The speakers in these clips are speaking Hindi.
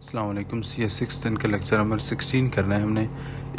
अस्सलाम वालेकुम। CS6 का लेक्चर नंबर 16 करना है हमने।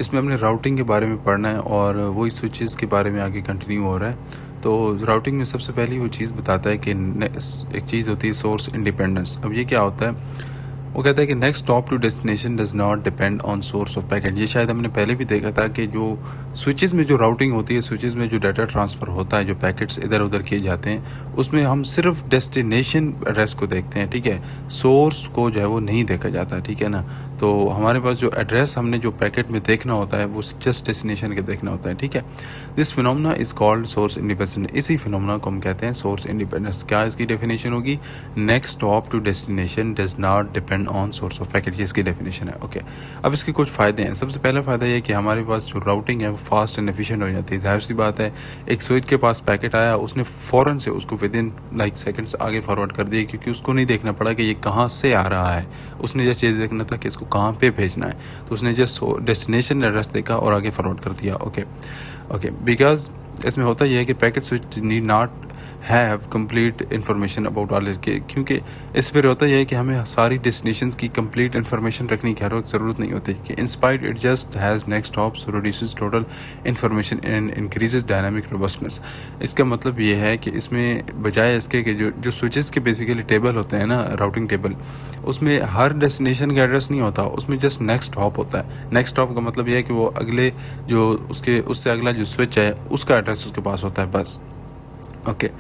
इसमें हमने राउटिंग के बारे में पढ़ना है और वही स्विचेस के बारे में आगे कंटिन्यू हो रहा है। तो राउटिंग में सबसे पहली वो चीज़ बताता है कि एक चीज़ होती है सोर्स इंडिपेंडेंस। अब ये क्या होता है, वो कहता है कि next stop to destination does not depend on source of packet. ये शायद हमने पहले भी देखा था कि जो स्विचेस में जो राउटिंग होती है, स्विचेस में जो डाटा ट्रांसफ़र होता है, जो पैकेट्स इधर उधर किए जाते हैं, उसमें हम सिर्फ डेस्टिनेशन एड्रेस को देखते हैं, ठीक है। सोर्स को जो है वो नहीं देखा जाता, ठीक है ना। तो हमारे पास जो एड्रेस हमने जो पैकेट में देखना होता है वो जस्ट डेस्टिनेशन के देखना होता है, ठीक है। This phenomena is called source independence. इसी फिनोमेना को हम कहते हैं सोर्स इंडिपेंडेंस। क्या इसकी डेफिनेशन होगी? Next stop to destination does not depend on source of packet. ये इसकी डेफिनेशन है, ओके। अब इसके कुछ फ़ायदे हैं। सबसे पहला फ़ायदा ये कि हमारे पास जो राउटिंग है वो फास्ट एंड एफिशिएंट हो जाती है। जाहिर सी बात है, एक स्विच के पास पैकेट आया, उसने फ़ौरन से उसको विद इन लाइक सेकेंड्स आगे फॉरवर्ड कर दिया, क्योंकि उसको नहीं देखना पड़ा कि ये कहाँ से आ रहा है। उसने जस्ट ये देखना था कि इसको कहाँ पे भेजना है, तो उसने जस्ट डेस्टिनेशन एड्रेस देखा और आगे फॉरवर्ड कर दिया, ओके ओके। बिकॉज इसमें होता यह है कि packet switch need not have complete information about all के, क्योंकि इस पर होता यह है कि हमें सारी डेस्टिनेशंस की कंप्लीट इन्फॉर्मेशन रखने की हर वक्त ज़रूरत नहीं होती कि inspired it just has next stops reduces total information and increases dynamic robustness. इसका मतलब ये है कि इसमें बजाय इसके कि जो स्विचेस के बेसिकली टेबल होते हैं ना, राउटिंग टेबल, उसमें हर डेस्टिनेशन का एड्रेस नहीं होता, उसमें जस्ट नेक्स्ट स्टॉप होता है। नेक्स्ट स्टॉप का मतलब यह है कि वो अगले जो उससे अगला जो स्विच है उसका एड्रेस उसके पास होता है, बस, ओके।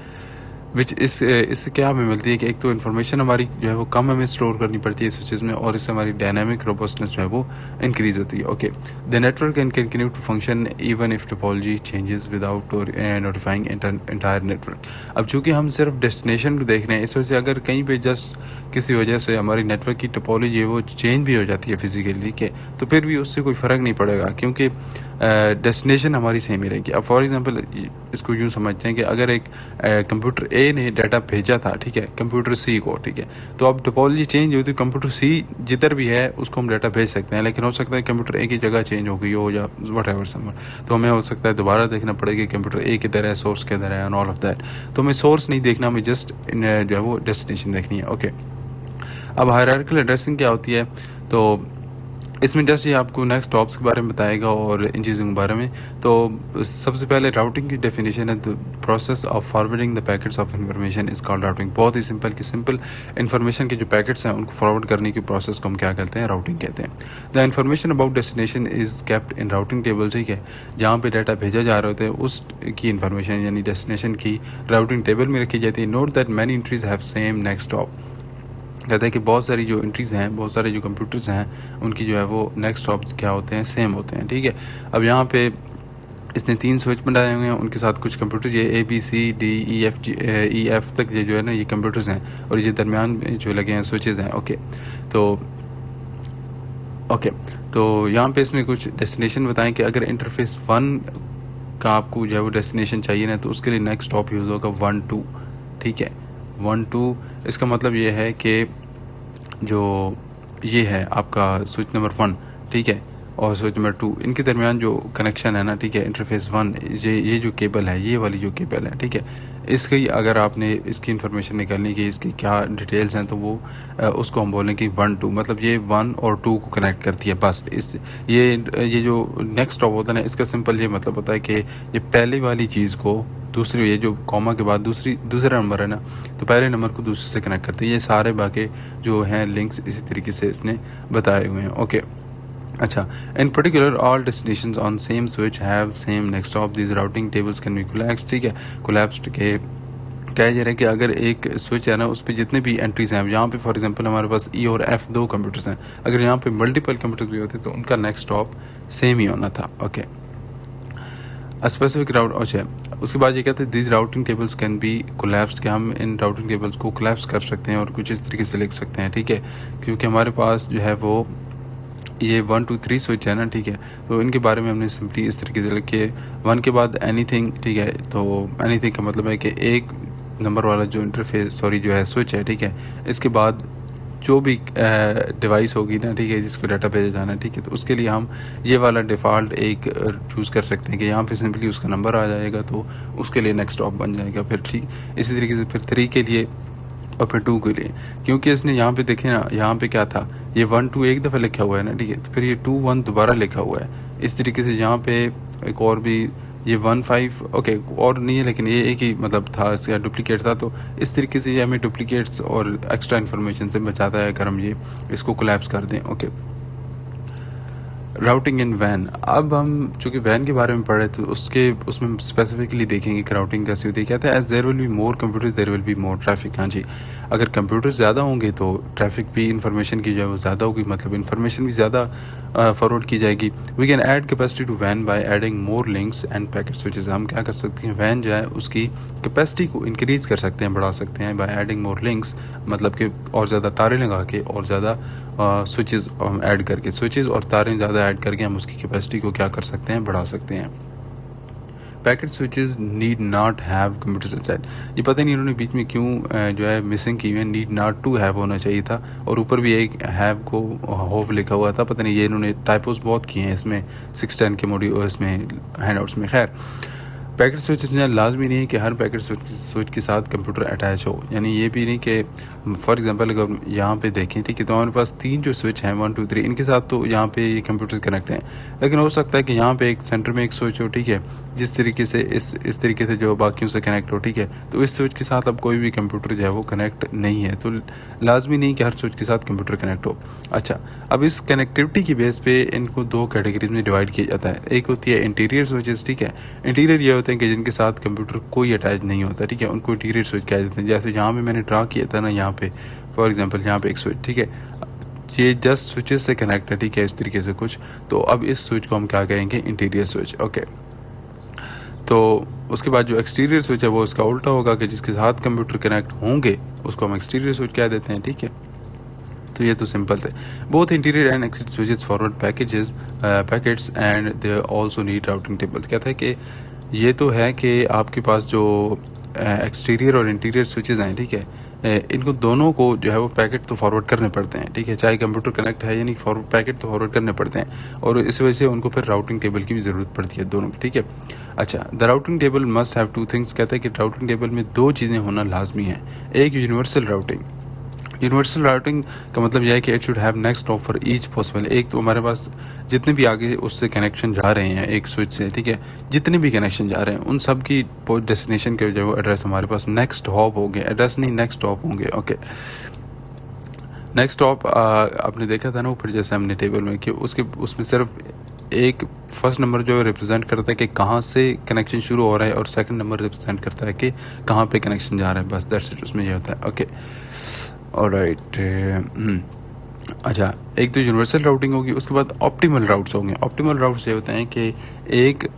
विच इससे क्या हमें मिलती है कि एक तो इन्फॉर्मेशन हमारी जो है वो कम हमें स्टोर करनी पड़ती है स्विचेस में, और इससे हमारी डायनामिक रोबस्टनेस जो है वो इंक्रीज होती है, okay. The network can continue to function even if topology changes without notifying entire network. अब चूंकि हम सिर्फ डेस्टिनेशन को देख रहे हैं, इस वजह से अगर कहीं पे जस्ट किसी वजह से हमारी नेटवर्क की टोपोलॉजी है वो चेंज भी हो जाती है फिजिकली के, तो फिर भी उससे कोई फ़र्क नहीं पड़ेगा, क्योंकि डेस्टिनेशन हमारी सेम ही रहेगी। अब फॉर एग्जांपल इसको यूँ समझते हैं कि अगर एक कंप्यूटर ए ने डाटा भेजा था, ठीक है, कंप्यूटर सी को, ठीक है, तो अब टोपोलॉजी चेंज होती है, कंप्यूटर सी जिधर भी है उसको हम डाटा भेज सकते हैं, लेकिन हो सकता है कंप्यूटर ए की जगह चेंज हो गई हो या वट एवर समर, तो हमें हो सकता है दोबारा देखना पड़ेगा कि कंप्यूटर ए किधर है, सोर्स किधर है, एंड ऑल ऑफ दैट। तो हमें सोर्स नहीं देखना, हमें जस्ट जो है वो डेस्टिनेशन देखनी है, ओके। अब हायरार्किकल एड्रेसिंग क्या होती है? तो इसमें जस्ट ये आपको नेक्स्ट स्टॉप्स के बारे में बताएगा और इन चीज़ों के बारे में। तो सबसे पहले राउटिंग की डेफिनेशन है, the process of forwarding the packets of information is called routing. बहुत ही सिंपल कि सिंपल इन्फॉर्मेशन के जो पैकेट्स हैं उनको फॉरवर्ड करने की प्रोसेस को हम क्या कहते हैं? राउटिंग कहते हैं। The information about destination is kept in routing table, ठीक है, जहाँ पे डाटा भेजा जा रहे होते हैं उस की इन्फॉर्मेशन यानी डेस्टिनेशन की राउटिंग टेबल में रखी जाती है। Note that many entries have same next stop. कहता है कि बहुत सारी जो एंट्रीज़ हैं, बहुत सारे जो कंप्यूटर्स हैं, उनकी जो है वो नेक्स्ट स्टॉप क्या होते हैं? सेम होते हैं, ठीक है। अब यहाँ पे इसने 3 स्विच बनाए हुए हैं, उनके साथ कुछ कंप्यूटर, ये ABCDEF तक ये जो है ना ये कंप्यूटर्स हैं, और ये दरमियान में जो लगे हैं स्विचेस हैं, ओके। तो ओके, तो यहाँ पे इसमें कुछ डेस्टिनेशन बताएं कि अगर इंटरफेस 1 का आपको जो है वो डेस्टिनेशन चाहिए ना, तो उसके लिए नेक्स्ट स्टॉप यूज़ होगा 1 2, ठीक है, 1 2। इसका मतलब ये है कि जो ये है आपका स्विच नंबर 1, ठीक है, और स्विच नंबर 2, इनके दरमियान जो कनेक्शन है ना, ठीक है, इंटरफेस 1, ये जो केबल है, ये वाली जो केबल है, ठीक है, इसकी अगर आपने इसकी इन्फॉर्मेशन निकालनी कि इसकी क्या डिटेल्स हैं, तो वो उसको हम बोलें कि 1 2, मतलब ये 1 और 2 को कनेक्ट करती है, बस। इस ये जो नेक्स्ट स्टॉप होता है ना, इसका सिंपल ये मतलब होता है कि ये पहले वाली चीज़ को दूसरी, ये जो कॉमा के बाद दूसरा नंबर है ना, तो पहले नंबर को दूसरे से कनेक्ट करते हैं। ये सारे बाकी जो हैं लिंक्स इसी तरीके से इसने बताए हुए हैं, ओके। अच्छा, इन particular all destinations on same switch have same next stop, this routing tables can be collapsed, ठीक है। कोलैप्स्ड के कहा जा रहा है कि अगर एक स्विच है ना, उस पर जितने भी एंट्रीज हैं, यहाँ पे फॉर एग्जांपल हमारे पास E और F 2 कंप्यूटर्स हैं, अगर यहाँ पे मल्टीपल कंप्यूटर्स भी होते तो उनका नेक्स्ट स्टॉप सेम ही होना था, ओके। स्पेसिफिक राउट, अच्छा, उसके बाद ये कहते हैं this routing tables can be collapsed, कि हम इन राउटिंग टेबल्स को कोलैप्स कर सकते हैं और कुछ इस तरीके से लिख सकते हैं, ठीक है, क्योंकि हमारे पास जो है वो ये 1 2 3 स्विच है ना, ठीक है, तो इनके बारे में हमने सिंपली इस तरीके से लिखे 1 के बाद एनीथिंग, ठीक है, तो एनीथिंग का मतलब है कि एक नंबर वाला जो इंटरफेस जो है स्विच है, ठीक है, इसके बाद जो भी डिवाइस होगी ना, ठीक है, जिसको डाटा भेजा जाना है, ठीक है, तो उसके लिए हम ये वाला डिफ़ॉल्ट एक चूज़ कर सकते हैं कि यहाँ पे सिंपली उसका नंबर आ जाएगा, तो उसके लिए नेक्स्ट स्टॉप बन जाएगा, फिर ठीक इसी तरीके से फिर 3 के लिए और फिर 2 के लिए, क्योंकि इसने यहाँ पे देखें ना, यहाँ पे क्या था ये 1 2 एक दफ़ा लिखा हुआ है ना, ठीक है, तो फिर ये 2 1 दोबारा लिखा हुआ है। इस तरीके से यहाँ पे एक और भी ये 1 5 ओके और नहीं है, लेकिन ये एक ही मतलब था, इसका डुप्लीकेट था। तो इस तरीके से ये हमें डुप्लीकेट्स और एक्स्ट्रा इन्फॉर्मेशन से बचाता है अगर हम ये इसको कोलैप्स कर दें। ओके, राउटिंग इन वैन। अब हम चूँकि वैन के बारे में पढ़ रहे थे, उसमें स्पेसिफिकली देखेंगे कि राउटिंग कैसे होती है। कहते हैं as there will be more computers there will be more traffic. हाँ जी, अगर कंप्यूटर्स ज़्यादा होंगे तो ट्रैफिक भी, इंफॉर्मेशन की जो है वो ज़्यादा होगी, मतलब इंफॉर्मेशन भी ज़्यादा फॉरवर्ड की जाएगी। We can add capacity to वैन by adding more links and packet switches. हम क्या कर सकते हैं, वैन जो है उसकी कैपेसिटी को इंक्रीज़ कर सकते हैं, बढ़ा सकते हैं बाय एडिंग मोर लिंक्स, मतलब कि और ज़्यादा तारें लगा के और ज़्यादा स्विचेस ऐड करके, स्विचेस और तारें ज़्यादा ऐड करके हम उसकी कैपेसिटी को क्या कर सकते हैं, बढ़ा सकते हैं। Packet switches need not have computer attach. ये पता नहीं इन्होंने बीच में क्यों जो है मिसिंग की हुई, नीड नॉट टू हैव होना चाहिए था, और ऊपर भी एक हैव को होव लिखा हुआ था। पता नहीं ये इन्होंने टाइपोस बहुत किए हैं इसमें 610 के मॉड्यूल इसमें हैंडआउट्स में। खैर, पैकेट स्विच लाजमी नहीं है कि हर पैकेट स्विच के साथ कंप्यूटर अटैच हो, यानी ये भी नहीं कि फॉर एग्जांपल अगर यहाँ पे देखें, ठीक है, तो हमारे पास 3 जो स्विच हैं 1 2 3, इनके साथ तो यहाँ पे ये कंप्यूटर कनेक्ट हैं, लेकिन हो सकता है कि यहाँ पे एक सेंटर में एक स्विच हो, ठीक है, जिस तरीके से इस तरीके से जो बाकियों से कनेक्ट हो, ठीक है, तो इस स्विच के साथ अब कोई भी कंप्यूटर जो है वो कनेक्ट नहीं है, तो लाजमी नहीं कि हर स्विच के साथ कंप्यूटर कनेक्ट हो। अच्छा, अब इस कनेक्टिविटी की बेस पे इनको 2 कैटेगरीज में डिवाइड किया जाता है। एक होती है इंटीरियर स्विचेस, ठीक है, इंटीरियर ये होते हैं कि जिनके साथ कंप्यूटर कोई अटैच नहीं होता, ठीक है, उनको इंटीरियर स्विच कह देते हैं। जैसे यहाँ पे मैंने ड्रा किया था ना, यहाँ पे फॉर एग्जांपल यहाँ पे एक स्विच, ठीक है, ये जस्ट स्विचेस से कनेक्ट है, ठीक है, इस तरीके से कुछ, तो अब इस स्विच को हम क्या कहेंगे, इंटीरियर स्विच। ओके, तो उसके बाद जो एक्सटीरियर स्विच है वो इसका उल्टा होगा कि जिसके साथ कंप्यूटर कनेक्ट होंगे उसको हम एक्सटीरियर स्विच कह देते हैं, ठीक है। तो ये तो सिंपल थे। Both interior and exterior switches forward packets and they also need routing table. कहता है कि ये तो है कि आपके पास जो एक्सटीरियर और इंटीरियर स्विचेस हैं, ठीक है, इनको दोनों को जो है वो पैकेट तो फॉरवर्ड करने पड़ते हैं, ठीक है, चाहे कंप्यूटर कनेक्ट है या नहीं, फॉरवर्ड पैकेट तो फॉरवर्ड करने पड़ते हैं, और इस वजह से उनको फिर राउटिंग टेबल की भी ज़रूरत पड़ती है दोनों की, ठीक है। अच्छा, the routing table must have 2 things. कहता है कि राउटिंग टेबल में 2 चीज़ें होना लाजमी है। एक यूनिवर्सल राउटिंग। यूनिवर्सल राउटिंग का मतलब यह है कि it should have next of for each possible. एक तो हमारे पास जितने भी आगे उससे कनेक्शन जा रहे हैं एक स्विच से, ठीक है, जितने भी कनेक्शन जा रहे हैं उन सब की डेस्टिनेशन के जो एड्रेस हमारे पास नेक्स्ट हॉप होंगे, एड्रेस नहीं नेक्स्ट हॉप होंगे। ओके, नेक्स्ट हॉप आपने देखा था ना ऊपर जैसे हमने टेबल में कि उसमें सिर्फ एक फर्स्ट नंबर जो रिप्रेजेंट करता है कि कहाँ से कनेक्शन शुरू हो रहा है, और सेकंड नंबर रिप्रेजेंट करता है कि कहाँ पे कनेक्शन जा रहा है, बस दैट्स इट, उसमें ये होता है। Okay, alright. अच्छा, एक तो यूनिवर्सल राउटिंग होगी, उसके बाद ऑप्टिमल राउट्स होंगे। ऑप्टिमल राउट्स ये होते हैं कि एक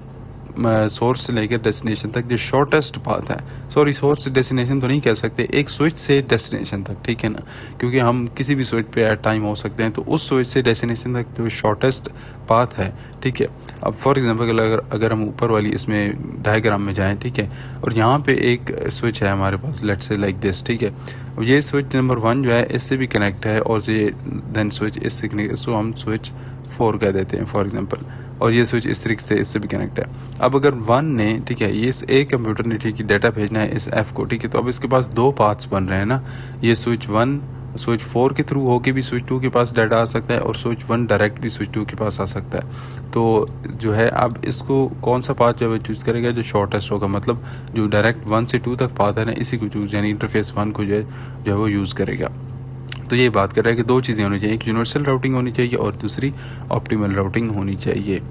सोर्स से लेकर डेस्टिनेशन तक जो शॉर्टेस्ट पाथ है, सॉरी सोर्स से डेस्टिनेशन तो नहीं कह सकते, एक स्विच से डेस्टिनेशन तक, ठीक है ना, क्योंकि हम किसी भी स्विच पे एट टाइम हो सकते हैं, तो उस स्विच से डेस्टिनेशन तक जो शॉर्टेस्ट पाथ है, ठीक है। अब फॉर एग्जांपल अगर हम ऊपर वाली इसमें डायग्राम में जाएं, ठीक है, और यहाँ पे एक स्विच है हमारे पास, लेट्स से लाइक दिस, ठीक है, ये स्विच नंबर 1 जो है इससे भी कनेक्ट है, और ये देन स्विच इससे कनेक्ट, सो हम स्विच 4 कह देते हैं फॉर एग्जांपल, और ये स्विच इस तरीके से इससे भी कनेक्ट है। अब अगर 1 ने, ठीक है, ये एक कंप्यूटर ने, ठीक है, डाटा भेजना है इस F को, ठीक है, तो अब इसके पास 2 पाथ्स बन रहे हैं ना, ये स्विच 1 स्विच 4 के थ्रू होके भी स्विच 2 के पास डाटा आ सकता है, और स्विच 1 डायरेक्ट भी स्विच 2 के पास आ सकता है। तो जो है अब इसको कौन सा पाथ जो है चूज़ करेगा, जो शॉर्टेस्ट होगा, मतलब जो डायरेक्ट 1 से 2 तक पाथ है ना, इसी को चूज़, यानी इंटरफेस 1 को जो है वो यूज़ करेगा। तो ये बात कर रहा है कि 2 चीज़ें होनी चाहिए, एक यूनिवर्सल राउटिंग होनी चाहिए और दूसरी ऑप्टिमल राउटिंग होनी चाहिए।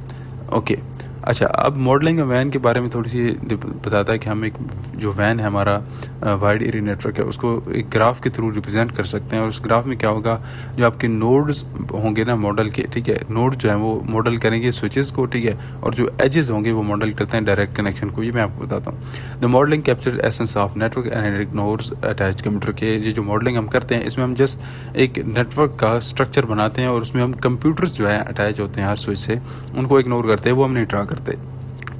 ओके, अच्छा, अब मॉडलिंग वैन के बारे में थोड़ी सी बताता है कि हम एक जो वैन है हमारा वाइड एरिया नेटवर्क है, उसको एक ग्राफ के थ्रू रिप्रेजेंट कर सकते हैं, और उस ग्राफ में क्या होगा, जो आपके नोड्स होंगे ना मॉडल के, ठीक है, नोड जो है वो मॉडल करेंगे स्विचेस को, ठीक है, और जो एजेस होंगे वो मॉडल करते हैं डायरेक्ट कनेक्शन को। ये मैं आपको बताता हूँ। The modelling capture essence of network analytic nodes attach computer के। ये जो मॉडलिंग हम करते हैं इसमें हम जस्ट एक नेटवर्क का स्ट्रक्चर बनाते हैं, और उसमें हम कंप्यूटर्स जो है अटैच होते हैं हर स्विच से, उनको इग्नोर करते हैं, वो हम नहीं ड्रा करते।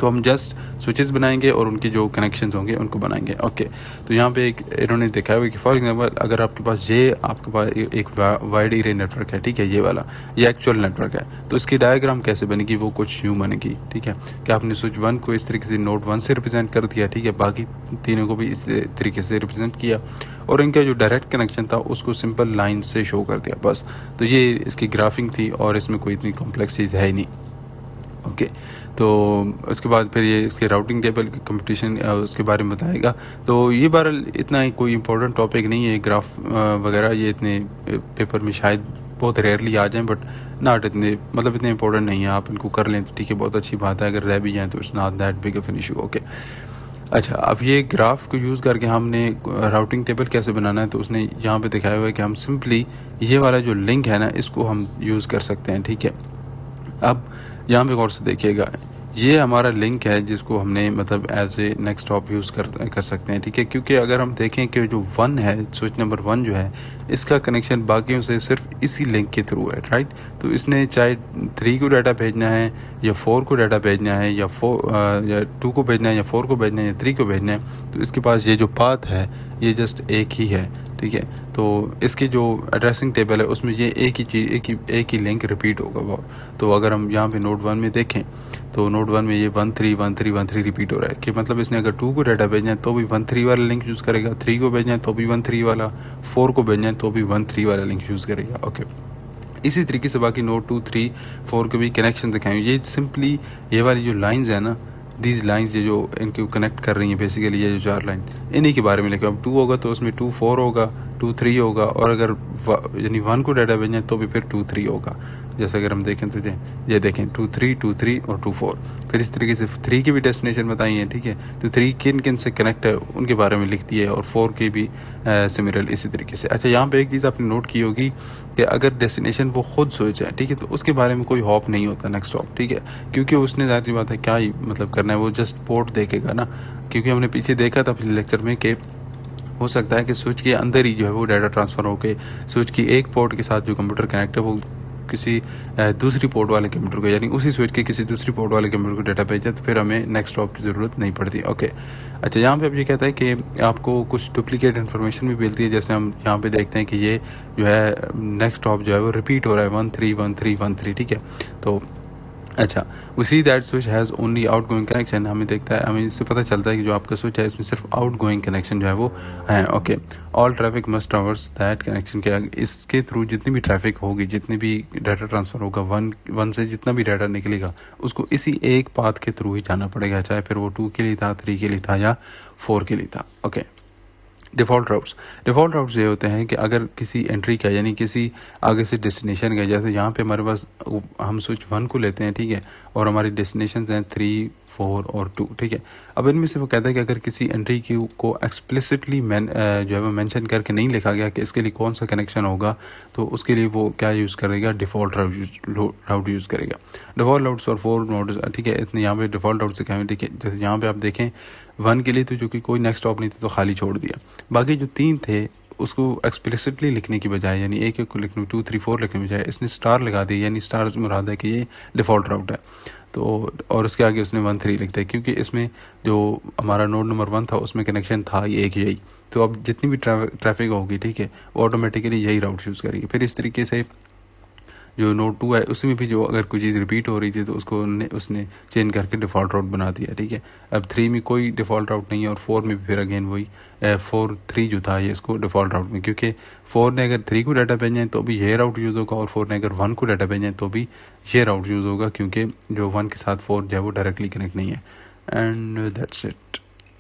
तो हम जस्ट स्विचेस बनाएंगे और उनके जो कनेक्शंस होंगे उनको बनाएंगे। ओके, तो यहाँ पे एक इन्होंने देखा है कि फॉर एग्जांपल अगर आपके पास एक वाइड एरिया नेटवर्क है, ठीक है, ये वाला ये एक्चुअल नेटवर्क है, तो इसकी डायग्राम कैसे बनेगी, वो कुछ यूँ बनेगी, ठीक है, कि आपने स्विच 1 को इस तरीके से नोड 1 से रिप्रेजेंट कर दिया, ठीक है, बाकी तीनों को भी इस तरीके से रिप्रेजेंट किया और इनका जो डायरेक्ट कनेक्शन था उसको सिंपल लाइन से शो कर दिया बस। तो ये इसकी ग्राफिंग थी और इसमें कोई इतनी कॉम्प्लेक्स चीज़ है ही नहीं। ओके, तो उसके बाद फिर ये इसके राउटिंग टेबल की कंपटीशन उसके बारे में बताएगा। तो ये बहरहाल इतना ही कोई इंपॉर्टेंट टॉपिक नहीं है, ग्राफ वगैरह ये इतने पेपर में शायद बहुत रेयरली आ जाएं, बट नॉट इतने मतलब इतने इंपॉर्टेंट नहीं है। आप इनको कर लें तो ठीक है, बहुत अच्छी बात है, अगर रह भी जाएँ तो it's not that big of an issue. Okay, अच्छा, अब ये ग्राफ को यूज़ करके हमने राउटिंग टेबल कैसे बनाना है, तो उसने यहाँ पे दिखाया हुआ है कि हम सिंपली ये वाला जो लिंक है ना इसको हम यूज़ कर सकते हैं, ठीक है। अब यहाँ पे गौर से देखिएगा, ये हमारा लिंक है जिसको हमने मतलब as a next stop use कर सकते हैं, ठीक है, क्योंकि अगर हम देखें कि जो 1 है, स्विच नंबर 1 जो है, इसका कनेक्शन बाकियों से सिर्फ इसी लिंक के थ्रू है, राइट। तो इसने चाहे 3 को डाटा भेजना है या 4 को डाटा भेजना है या 2 को भेजना है या 4 को भेजना है या 3 को भेजना है, तो इसके पास ये जो पाथ है ये जस्ट एक ही है, ठीक है। तो इसकी जो एड्रेसिंग टेबल है उसमें ये एक ही चीज़ एक ही लिंक रिपीट होगा वो। तो अगर हम यहाँ पे नोड 1 में देखें तो नोड 1 में ये 131313 रिपीट हो रहा है, कि मतलब इसने अगर 2 को डाटा भेजना है तो भी 13 वाला लिंक यूज़ करेगा, 3 को भेजना है तो भी 13 वाला, 4 को भेजना है तो भी 13 वाला लिंक यूज़ करेगा। ओके, इसी तरीके से बाकी नोड 2 3 4 के भी कनेक्शन दिखाएंगे। ये सिंपली ये वाली जो लाइंस है ना, दीज लाइंस ये जो इनको कनेक्ट कर रही हैं बेसिकली, ये जो 4 लाइन इन्हीं के बारे में लिखा। अब 2 होगा तो उसमें 2 4 होगा, 2 3 होगा, और अगर यानी 1 को डाटा भेजना है तो भी फिर 2 3 होगा। जैसे अगर हम देखें तो ये देखें 2 3 और 2 4। फिर इस तरीके से 3 की भी डेस्टिनेशन बताई है, ठीक है। तो 3 किन किन से कनेक्ट है उनके बारे में लिखती है, और 4 की भी सिमिलर इसी तरीके से। अच्छा, यहाँ पे एक चीज़ आपने नोट की होगी कि अगर डेस्टिनेशन वो खुद सोच है, ठीक है, तो उसके बारे में कोई हॉप नहीं होता नेक्स्ट स्टॉप, ठीक है, क्योंकि उसने ज़ाहिर सी बात है क्या ही मतलब करना है, वो जस्ट पोर्ट देखेगा ना। क्योंकि हमने पीछे देखा था पिछले लेक्चर में कि हो सकता है कि स्विच के अंदर ही जो है वो डाटा ट्रांसफ़र होकर स्विच की एक पोर्ट के साथ जो कंप्यूटर कनेक्ट है वो किसी दूसरी पोर्ट वाले कंप्यूटर को, यानी उसी स्विच के किसी दूसरी पोर्ट वाले कंप्यूटर को डाटा भेजा, तो फिर हमें नेक्स्ट स्टॉप की ज़रूरत नहीं पड़ती। ओके, अच्छा, यहाँ पे अब ये कहता है कि आपको कुछ डुप्लीकेट इन्फॉर्मेशन भी मिलती है। जैसे हम यहाँ पे देखते हैं कि ये जो है नेक्स्ट स्टॉप जो है वो रिपीट हो रहा है 131313, ठीक है। तो अच्छा, we see that switch has only outgoing connection. हमें देखता है, हमें इससे पता चलता है कि जो आपका स्विच है इसमें सिर्फ आउट गोइंग कनेक्शन जो है वो है। Okay, all traffic must traverse that connection, के इसके थ्रू जितनी भी ट्रैफिक होगी, जितनी भी डाटा ट्रांसफ़र होगा, वन से जितना भी डाटा निकलेगा उसको इसी एक पाथ के थ्रू ही जाना पड़ेगा, चाहे फिर वो 2 के लिए था, 3 के लिए था या 4 के लिए था। ओके, डिफ़ॉल्ट राउट्स ये होते हैं कि अगर किसी एंट्री का यानी किसी आगे से डेस्टिनेशन का, जैसे यहाँ पे हमारे पास हम स्विच 1 को लेते हैं, ठीक है, और हमारी डेस्टिनेशन हैं 3 4 और 2, ठीक है। अब इनमें से वो कहता है कि अगर किसी एंट्री को एक्सप्लिसिटली जो है वो मेंशन करके नहीं लिखा गया कि इसके लिए कौन सा कनेक्शन होगा, तो उसके लिए वो क्या यूज़ करेगा, डिफ़ॉल्ट राउट यूज़ करेगा। डिफ़ॉल्ट राउट्स और 4 नोड्स, ठीक है, इतने यहाँ पे डिफ़ॉल्ट राउट सिखाए हुए, ठीक है। जैसे यहाँ पे आप देखें 1 के लिए तो जो कि कोई नेक्स्ट स्टॉप नहीं थी तो खाली छोड़ दिया, बाकी जो 3 थे उसको एक्सप्लिसिटली लिखने की बजाय, यानी एक एक को लिखने 2 3 4 लिखने की बजाय इसने स्टार लगा दिया, यानी स्टार मुराद है कि ये डिफ़ॉल्ट राउट है। तो और उसके आगे उसने 1 3 लिख दिया, क्योंकि इसमें जो हमारा नोड नंबर 1 था उसमें कनेक्शन था ये एक यही। तो अब जितनी भी ट्रैफिक होगी, ठीक है, वो ऑटोमेटिकली यही राउट यूज़ करेगी। फिर इस तरीके से जो नोड 2 है उसमें भी जो अगर कोई चीज़ रिपीट हो रही थी तो उसने चेंज करके डिफ़ॉल्ट राउट बना दिया, ठीक है। अब 3 में कोई डिफ़ॉल्ट राउट नहीं है, और 4 में भी फिर अगेन वही 4 3 जो था ये इसको डिफ़ॉल्ट राउट में, क्योंकि 4 ने अगर 3 को डाटा भेजना है तो भी ये राउट यूज़ होगा, और 4 ने अगर 1 को डाटा भेजना है तो भी ये राउट यूज़ होगा, क्योंकि जो 1 के साथ 4 जो है वो डायरेक्टली कनेक्ट नहीं है। And that's it.